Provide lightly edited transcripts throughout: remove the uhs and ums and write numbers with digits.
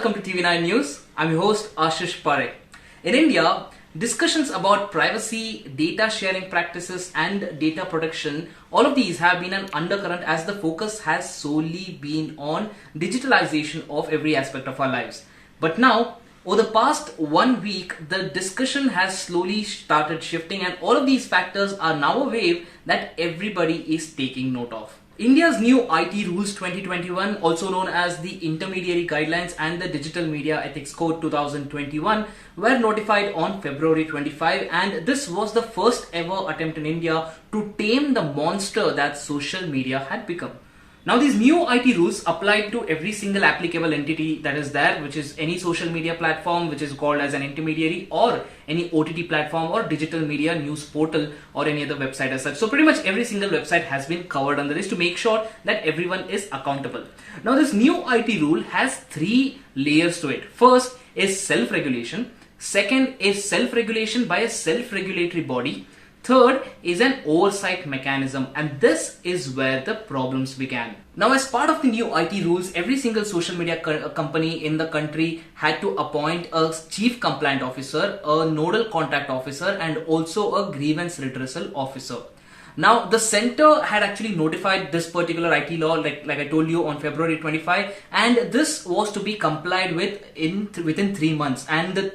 Welcome to TV9 News. I'm your host Ashish Parekh. In India, discussions about privacy, data sharing practices and data protection, all of these have been an undercurrent as the focus has solely been on digitalization of every aspect of our lives. But now, over the past 1 week, the discussion has slowly started shifting and all of these factors are now a wave that everybody is taking note of. India's new IT Rules 2021, also known as the Intermediary Guidelines and the Digital Media Ethics Code 2021, were notified on February 25, and this was the first ever attempt in India to tame the monster that social media had become. Now these new IT rules apply to every single applicable entity that is there, which is any social media platform which is called as an intermediary, or any OTT platform or digital media news portal or any other website as such. So pretty much every single website has been covered under this to make sure that everyone is accountable. Now this new IT rule has 3 layers to it. First is self-regulation. Second is self-regulation by a self-regulatory body. Third is an oversight mechanism, and this is where the problems began. Now, as part of the new IT rules, every single social media company in the country had to appoint a chief compliant officer, a nodal contact officer, and also a grievance redressal officer. Now, the center had actually notified this particular IT law, like I told you, on February 25, and this was to be complied with within 3 months, and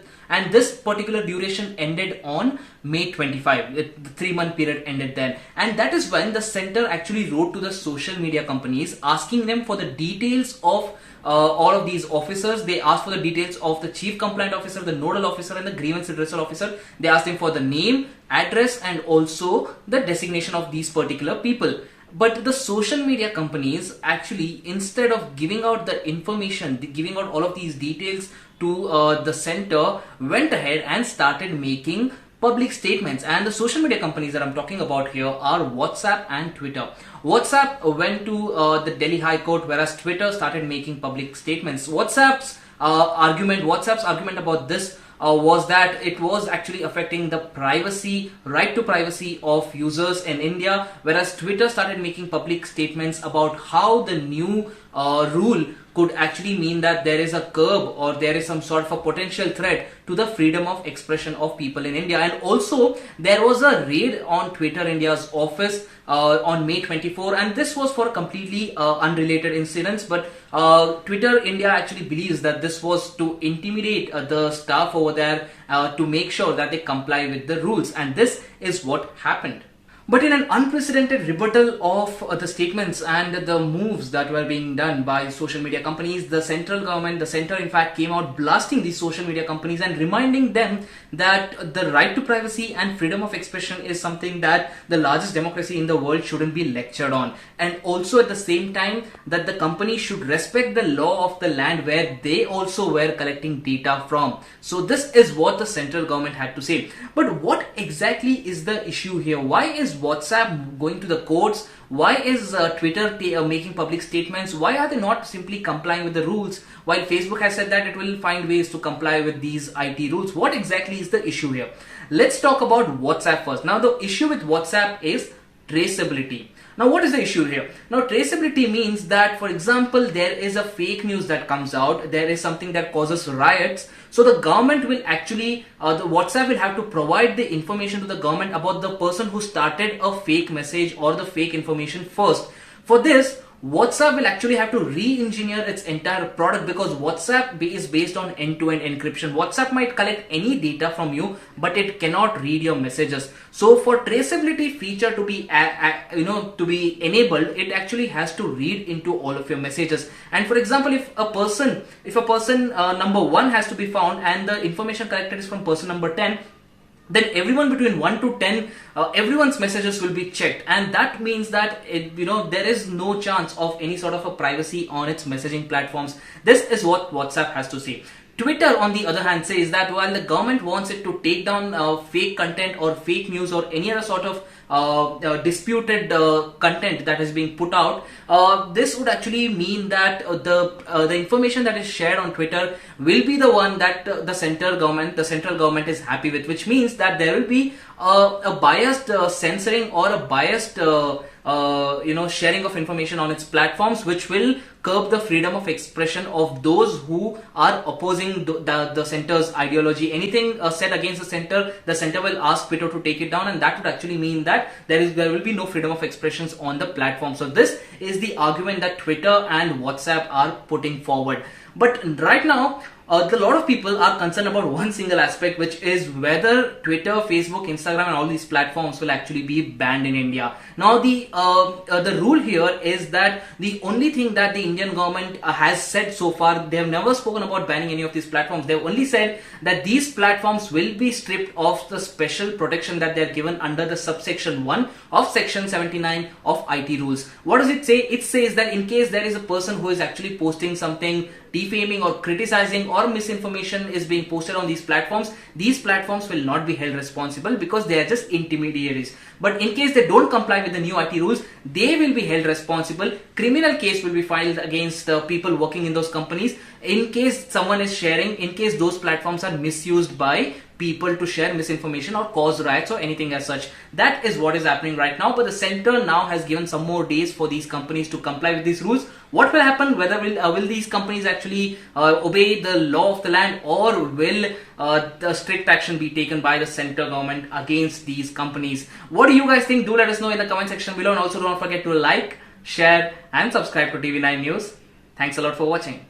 this particular duration ended on May 25. The 3-month period ended then. And that is when the center actually wrote to the social media companies asking them for the details of all of these officers. They asked for the details of the chief compliant officer, the nodal officer and the grievance redressal officer. They asked them for the name, address and also the designation of these particular people. But the social media companies actually, instead of giving out the information, giving out all of these details to the center, went ahead and started making public statements. And the social media companies that I'm talking about here are WhatsApp and Twitter. WhatsApp went to the Delhi High Court, whereas Twitter started making public statements. WhatsApp's argument about this was that it was actually affecting the right to privacy of users in India, whereas Twitter started making public statements about how the new rule could actually mean that there is a curb or there is some sort of a potential threat to the freedom of expression of people in India. And also there was a raid on Twitter India's office on May 24, and this was for completely unrelated incidents, but Twitter India actually believes that this was to intimidate the staff over there to make sure that they comply with the rules, and this is what happened. But in an unprecedented rebuttal of the statements and the moves that were being done by social media companies, the central government, the center in fact came out blasting these social media companies and reminding them that the right to privacy and freedom of expression is something that the largest democracy in the world shouldn't be lectured on. And also at the same time that the company should respect the law of the land where they also were collecting data from. So this is what the central government had to say. But what exactly is the issue here? Why is WhatsApp going to the courts? Why is Twitter making public statements? Why are they not simply complying with the rules? While Facebook has said that it will find ways to comply with these IT rules. What exactly is the issue here? Let's talk about WhatsApp first. Now the issue with WhatsApp is traceability. Now what is the issue here? Now traceability means that, for example, there is a fake news that comes out, there is something that causes riots, so the government will actually, the WhatsApp will have to provide the information to the government about the person who started a fake message or the fake information first. For this, WhatsApp will actually have to re-engineer its entire product, because WhatsApp is based on end-to-end encryption. WhatsApp might collect any data from you, but it cannot read your messages. So for traceability feature to be to be enabled, it actually has to read into all of your messages. And for example, if a person number 1 has to be found and the information collected is from person number 10, then everyone between 1 to 10, everyone's messages will be checked, and that means that there is no chance of any sort of a privacy on its messaging platforms. This is what WhatsApp has to say. Twitter, on the other hand, says that while the government wants it to take down fake content or fake news or any other sort of disputed content that is being put out, this would actually mean that the information that is shared on Twitter will be the one that the central government is happy with, which means that there will be a biased censoring or a biased sharing of information on its platforms, which will curb the freedom of expression of those who are opposing the center's ideology. Anything said against the center will ask Twitter to take it down, and that would actually mean that there will be no freedom of expressions on the platform. So this is the argument that Twitter and WhatsApp are putting forward. But right now, a lot of people are concerned about one single aspect, which is whether Twitter, Facebook, Instagram, and all these platforms will actually be banned in India. Now, the rule here is that the only thing that the Indian government has said so far, they have never spoken about banning any of these platforms. They've only said that these platforms will be stripped of the special protection that they're given under the subsection 1 of section 79 of IT rules. What does it say? It says that in case there is a person who is actually posting something defaming or criticizing or misinformation is being posted on these platforms will not be held responsible because they are just intermediaries. But in case they don't comply with the new IT rules, they will be held responsible. Criminal case will be filed against people working in those companies in case someone is sharing, in case those platforms are misused by people to share misinformation or cause riots or anything as such. That is what is happening right now. But the center now has given some more days for these companies to comply with these rules. What will happen? Whether will these companies actually obey the law of the land, or will the strict action be taken by the center government against these companies? What do you guys think? Do let us know in the comment section below, and also don't forget to like, share and subscribe to TV9 News. Thanks a lot for watching.